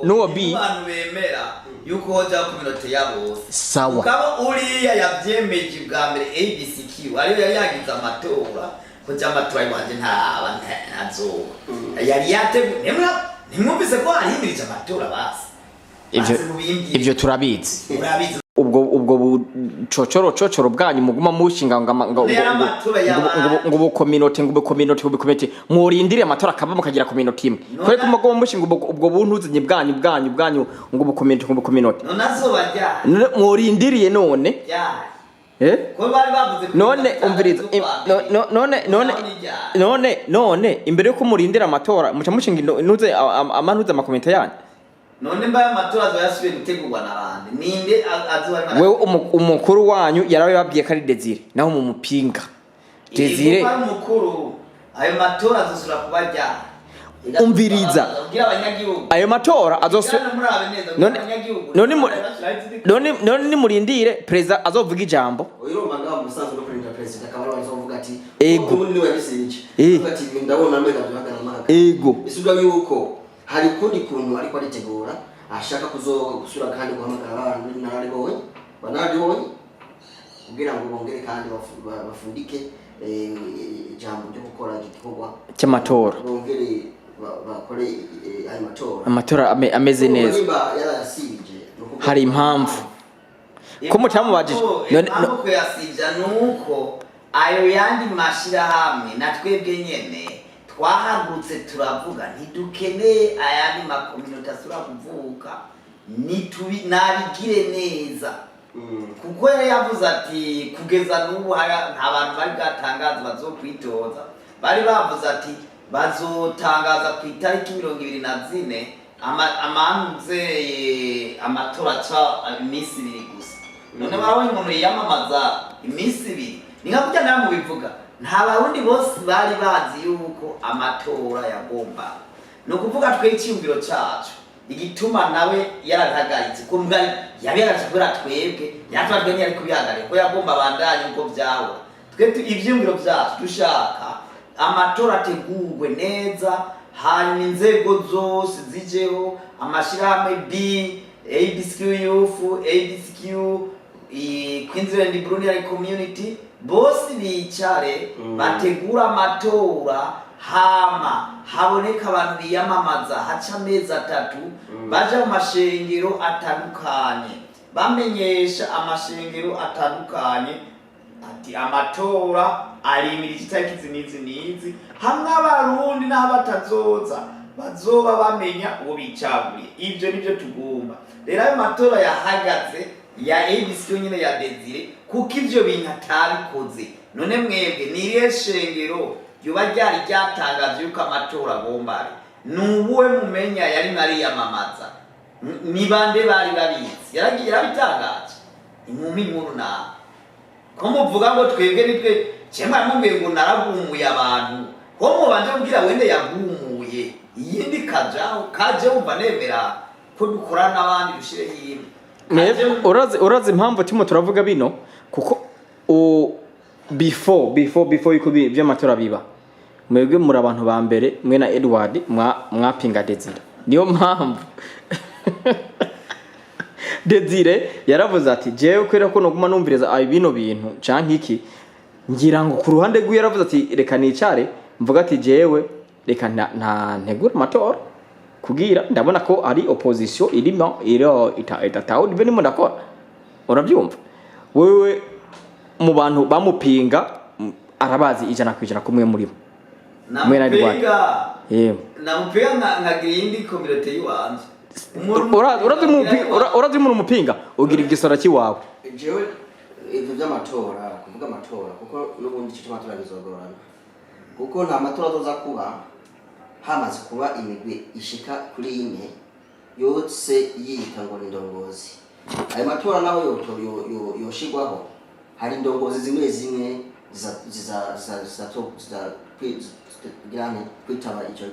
nuwo B abantu bemera yuko hoja community yabo sawa ukaba uriya yavyemeje bwa mbere ABCQ ariyo yari yagize amatora ko cyamatora y'abanje ntazo yari yateguye nimwumvise ko arihimirije amatora basi ivyo turabizi ubwo bucocoro bwanyu muguma mushinga ngo community murindire amatora akaba mukagira community imwe kore ko mugoma mushinga ubwo buntuzinye bwanyu ngo community nazo bajya murindiriye none ko bari bavuze none umviriza none imbere yo kumurindira amatora muca mushinga nuze amantuze amakomite yanyu none mbaye amatora azoyasubiye gutegurwa n'abandi ninde azohari wewe umukuru wanyu yarababwiye ko ari Desire naho mu mupinga Desire umukuru ayo matora azosura kubajya umviriza ayo matora azosura none nimurindire president azovuga ijambo uyiroma ngaho musanzwe no kurinda president akaba azovuga ati ego umuntu niwe yabisinje ati ndabona mbega byagana ego isuga yuko hari kundi kuntu ariko aritegura ashaka kuzosura kandi guhamagara abantu nararibonye banaribonye kugira ngo bongere kandi bafundike ijambo ryo gukora igikorwa cy'amatora bongere bakore ayo amatora ameze neza hari impamvu ko mutamubajije nuko yasivya nuko ayo yandi mashira hamwe na twebwe nyene twahagurutse turavuga ntidukeneye ayandi makominote asura kuvuka nabigire neza kuko yari yavuze ati kugeza n'ubu nta bantu bari bwatangaza bazokwitoza bari bavuze ati bazotangaza ku itariki 24 amatora ca iminsi 2 gusa none barabonye umuntu yiyamamaza iminsi 2 ni nka kujya nawe mubivuga nta barundi bose bari bazi yuko amatora yagomba no kuvuga twe icyumviro cyacu igituma nawe yarahagaritse ko mbwa yaberaje kuri twebwe yatwajwe ni ari kubihagarika ko yagomba bandanye uko byawo twe ivyumviro byacu dushaka amatora ategurwe neza hanyuma inzego zose zijeho amashirahamwe B ABCQ Youth ABCQ Queensland Burundi Community bose bicare bategura amatora hama haboneka abantu biyamamaza haca amezi 3 baje mu mashengero atandukanye bamenyesha amashengero atandukanye ati amatora arimira itariki nizi hamwe abarundi n'abatazoza bazoba bamenya uwo bicaguriye ivyo nivyo tugomba rero ayo matora yahagaze ya ABC nyine ya Desire kuko ivyo bintu atabikoze none mwebwe niriye shengero yuba ryari ryatangaje yuko amatora agomba ari nubuwe mumenya yari mariyamamaza ni bande bari babizi yarabitangaje inkumi nkuru na ko muvuga ngo twebwe nitwe cyema mumwe ngo naragumuye abantu ko mubanje kugira wende yagumuye iyindi kaje umva nemera ko dukora nabandi dushire yimwe urazi impamvu timo turavuga bino kuko before yuko by'amatora biba mwebwe muri abantu ba mbere mwe na Edward mwapinga Desire niyo mpamvu Desire yaravuze ati jewe kwera ko noguma numvireza ayi bino bintu canke iki ngira ngo ku ruhande rwe yaravuze ati reka nicare mvuga ati jewe reka nta ntegura amatora kugira ndabona ko ari opposition irimo itataho dive nimo ndakora urabyumva wewe mu bantu bamupinga arabazi 100% kumwe muri bo na namupinga nka green community yiwanje urazi mu mupinga ugira igisora kiwawe jewe ivyo by'amatora kuvuga amatora kuko n'ubundi cyo amatora bizogorana kuko nta matora azoza kuba hamaze kuba imigwi ishika kuri ine yose yita ngo ndongozi ayo matora naho yoshigwaho hari ndongozi zimwe zizagirane kwitaba icyo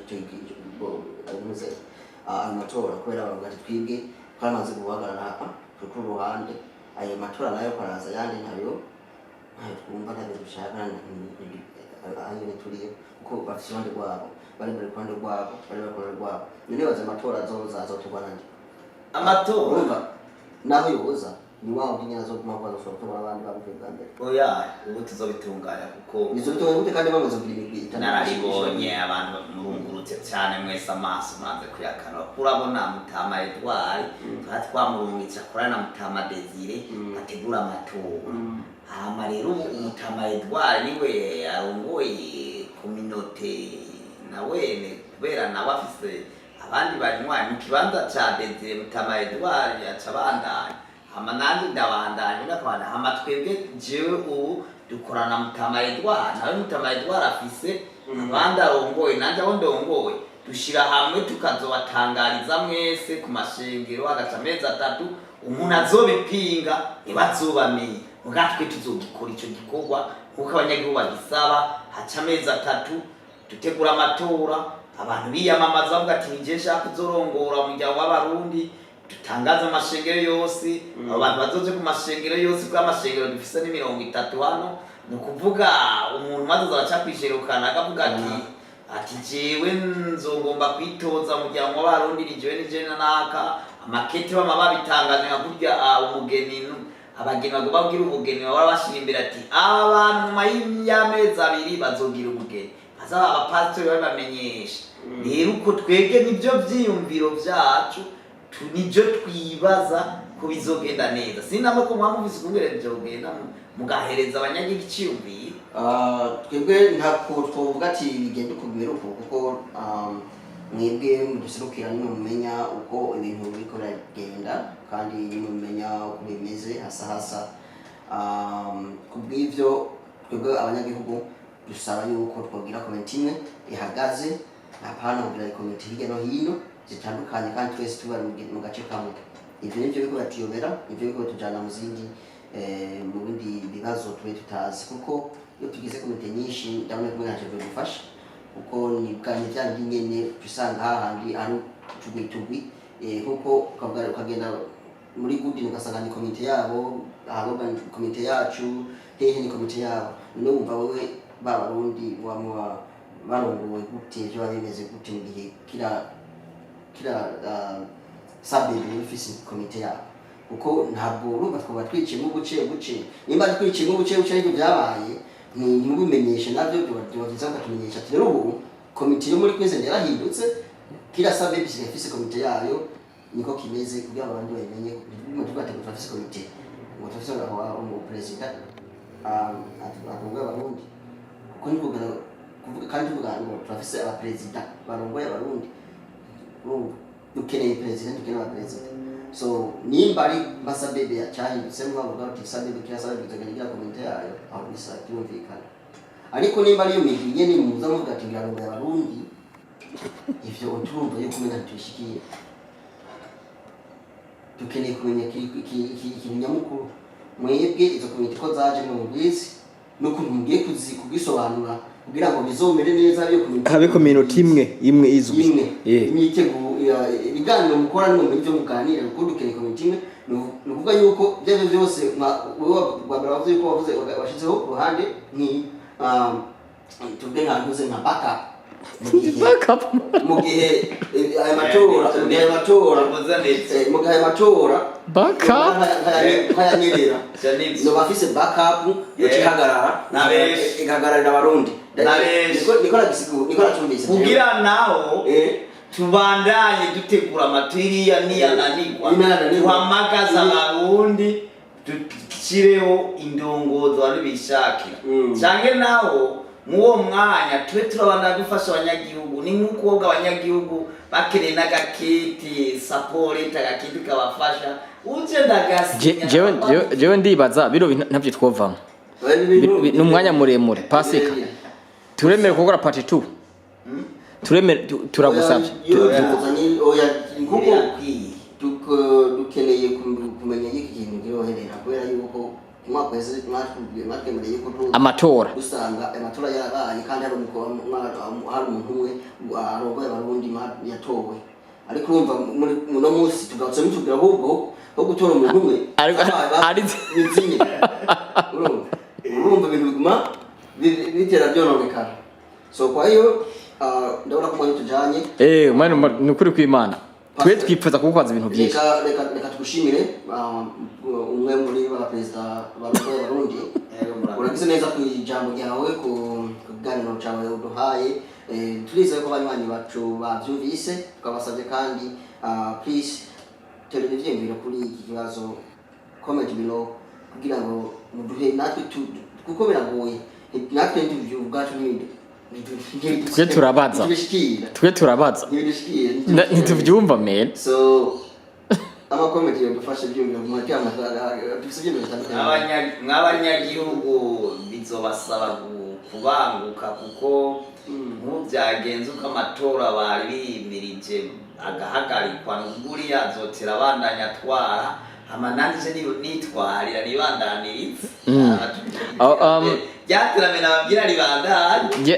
amatora kubera abantu bati twibwe twamaze guhagarara ku ruhande ayo matora nayo kwaraza yandi ntayo twumva ntabwo dushaka ayo turiyo kuko bafite abandi rwabo bari mu rukundo rwabo bari bakora rwabo none baza amatora azotugwananje amatora naho yoza ni wao kinyana zo kuma kwa so kwa abandi babugambere oya ubu tuzobitunganya kuko bizobitunganya gute kandi bamaze kugira imigwi nararibonye abantu murungurutse cyane mwese amaso maze kuyakana urabona mutama Edward twamurungitse akorana na mutama Desire ategura amatora hama rero mutama Edward niwe arongoye community nawene kubera nawe afise abandi banywanyi mu kibanza ca Desire mutama Edward yacabandanye hama nandi ndabandanye nakwana hama twebwe jewe ubu dukorana mutama Edward nawe mutama Edward afise abandi arongoye nanje aho ndongoye dushira hamwe tukazobatangariza mwese ku mashengero agaca amezi 3 umuntu azobipinga ntibazobamenye mugatwe tuzogikora ico gikorwa kuko abanyagihugu bagisaba haca amezi 3 dutegura amatora abantu biyamamaza bavuga ati nije nshaka kuzorongora umuryango w'abarundi dutangaza amashengero yose abantu bazoje ku mashengero yose kwa amashengero dufise ni 30 hano nukuvuga umuntu maze azacakwishirukana akavuga ati jewe nzongomba kwitoza umuryango w'abarundi nije naka amakete bama bitangaje nkakurya umugeni abageni bagomba kugira ubugeni baba bashira imbere ati abantu y'amezi 2 bazogira ubugeni azaba abapastori babamenyesha rero uko twege nivyo vyiyumviro vyacu nijo twibaza ko bizogenda neza sinama ko mwamuvise kungere byogenda mugahereza abanyagihugu iciyumviro twebwe ntako twovuga ati bigende kubwira uko kuko mwebwe muduserukira nimwe mumenya uko ibintu biko biragenda kandi nimwe mumenya uko bimeze hasa kubw'ivyo twebwe abanyagihugu dusaba yuko twogira comment imwe ihagaze apana kugira comment hirya no hino zitandukanye kandi twese tuba mu gace kamwe ivyo nivyo biko batiyobera ivyo biko tujana mu zindi mu bindi bibazo twe tutazi kuko iyo tugize komite nyinshi ndabona ko ntaje bifasha kuko ni bwanye byandi nyene dusanga hahandi ari tugwi kuko ukagenda muri gudi ugasanga ni komite yabo ahubwo ni komite yacu hehe ni komite yabo no umva wewe b'abarundi wamwa barongowe gute byo bimeze gute mu gihe kira sabe bifise komite yabo kuko ntabwo urumva twaba twiciye mu buce nimba twiciye mu buce ariko byabaye ni mubimenyesha navyo byo bakatumenyesha rero ubu komite yo muri Queensland yarahindutse kira sabe bifise komite yayo niko kimeze kugira abantu bamenye mu tugate ko twafise komite ngo twafise aho president atuvuga abarundi kuko nivuga kuvuga kandi tuvuga ngo twafise aba president barongoye abarundi dukeneye president dukeneye aba president so nimba ari basabebe yacahindutse mwavuga ati sabebe kira sabe bizagira komite yayo aho bisa cyumvikana ariko nimba ari yo migwiye ni muza muvuga ati birarongoye abarundi ivyo utumva yo kumenya tushikiye dukeneye kumenya ikintu nyamukuru mwebwe izo komite ko zaje mu bwizi no kuntugiye kugisobanura kugira ngo bizomere neza byo kumenya habe ku minota imwe izwi imyiteguro ibiganiro mukora no mu byo muganira kuko dukeneye komite imwe no kuvuga yuko byo byose bavuze yuko bavuze washizeho ruhande ni tubwe nkantuze nka backup mu gihe aya matora backup nkayanyerera no bafise backup yo kihagarara igahagararira abarundi niko nacumbise kugira naho tubandanye dutegura amatiriya niyananirwa tuhamagaza abarundi dushyireho indongozo bari bishakira canke naho muwo mwanya twe turabana dufasha abanyagihugu ni nk'uko abanyagihugu bakeneye n'agakiti support agakiti kabafasha uje ndagasinya jewe ndibaza biro ntabyo twovamo ni umwanya muremure pasika turemere gukora part 2 turemere turagusabye dukeneye kumenya iki kintu giroherera kubera yuko umwaka wese mwakemereye ko amatora usanga amatora yarabaye kandi hari umuntu umwe arongoye abarundi yatowe ariko urumva muno munsi tugatse mutubwira ahubwo ho gutora umuntu umwe ari bizinye urumva ibintu biguma bitera byononekana so kwa hiyo ndabona ko mwanyu tujanye mwana nukuri kw'Imana twe twipfuza kukwaza ibintu byinshi reka tugushimire umwe muri ba president barundi uragize neza ku ijambo ryawe ku kiganiro cyawe uduhaye turizeye ko banywanyi bacu bavyumvise tukabasabye kandi please televiziyo mbere kuri iki kibazo comment below kugira ngo muduhe natwe kuko biragoye natwe interview bwacu n'ibindi twe turabaza ntituvyumva men so ama comment yo dufashe byumvira mu cyama tufisije nk'abanyagihugu bizobasaba kubanguka kuko nk'ubyagenze uko amatora bari bimirije agahagarikwa nguriya azotera abandanya atwara amananje nitwarira nibandaniriza byaterame nababwira ribandanye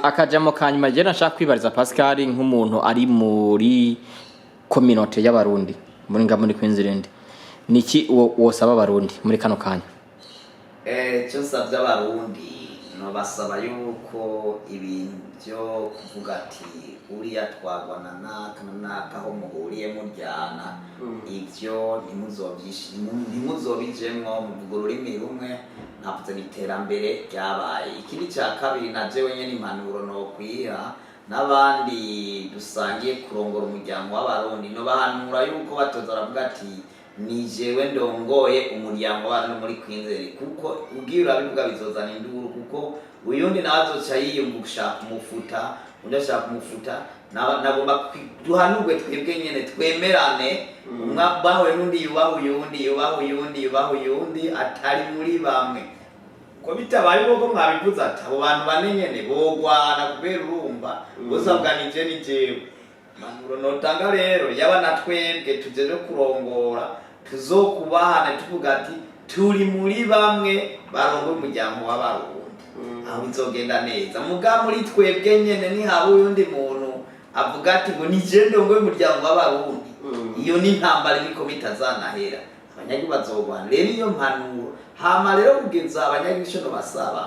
akajamo kanyuma je nashaka kwibariza Pascal nk'umuntu ari muri community y'abarundi muri Queensland niki wosaba abarundi muri kano kanya cyo savye abarundi no basaba yuko ibintu byo kuvuga ati uriya twagwana naka aho muhuriye muryana ivyo ntimuzobijemwo muvuga ururimi rumwe navuze n'iterambere ryabaye. Ikindi cya kabiri na jewe nyene impanuro no kwira n'abandi dusangiye kurongora umuryango w'abarundi no bahanura yuko batoza aravuga ati nijewe ndongoye umuryango w'abantu muri Queensland kuko ubwira bivuga bizozana induru kuko uyundi nawe azoca yiyumva gushaka umufuta undi ashaka kumufuta nagomba duhanurwe twebwe nyene twemerane umwabawe n'undi yubaho uyundi atari muri bamwe ko bitabaye ubwo mwabivuze ati abo bantu bane nyene bogwana kubera urumva bosabwanije ni jewe manuro notanga rero yaba natwebwe tujeje kurongora tuzokubahana tuvuga ati turi muri bamwe barongo umuryango w'abarundi aho bizogenda neza muga muri twebwe nyene ni habo uyundi muntu avuga ati ngo nije ndongo y'umuryango w'abarundi iyo ni ntambara niko bitazanahera abanyagihugu bazogwana rero iyo mpanuro hama rero kugeza abanyagihugu no basaba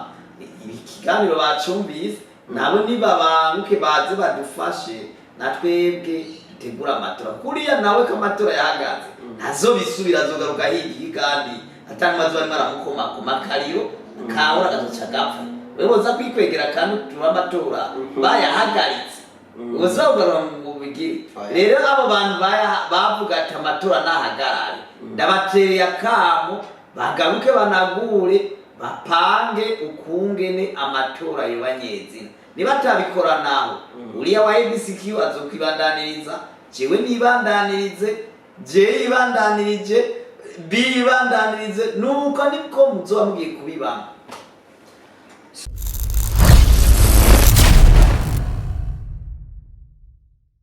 ikiganiro bacumvise nabo nibabanguke baze badufashe natwebwe dutegura amatora kuriya nawe ko amatora yahagaze nazo bisubira zogaruka higi kandi atari mazo bari maramukoma kariro kahora gazoca gapfa wewe kwikwegera kandi tuba amatora bayahagaritse uzogarura mu bigiri rero abo bantu bavuga ati amatora nahagarare ndabatereye akamo bagaruke banagure bapange ukungene amatora yobanyezina niba tabikora naho uriya wa ABCQ azokwibandaniriza jewe nibandanirize je ibandanirije bibandanirize nuko niko muzoba mugiye kubibanga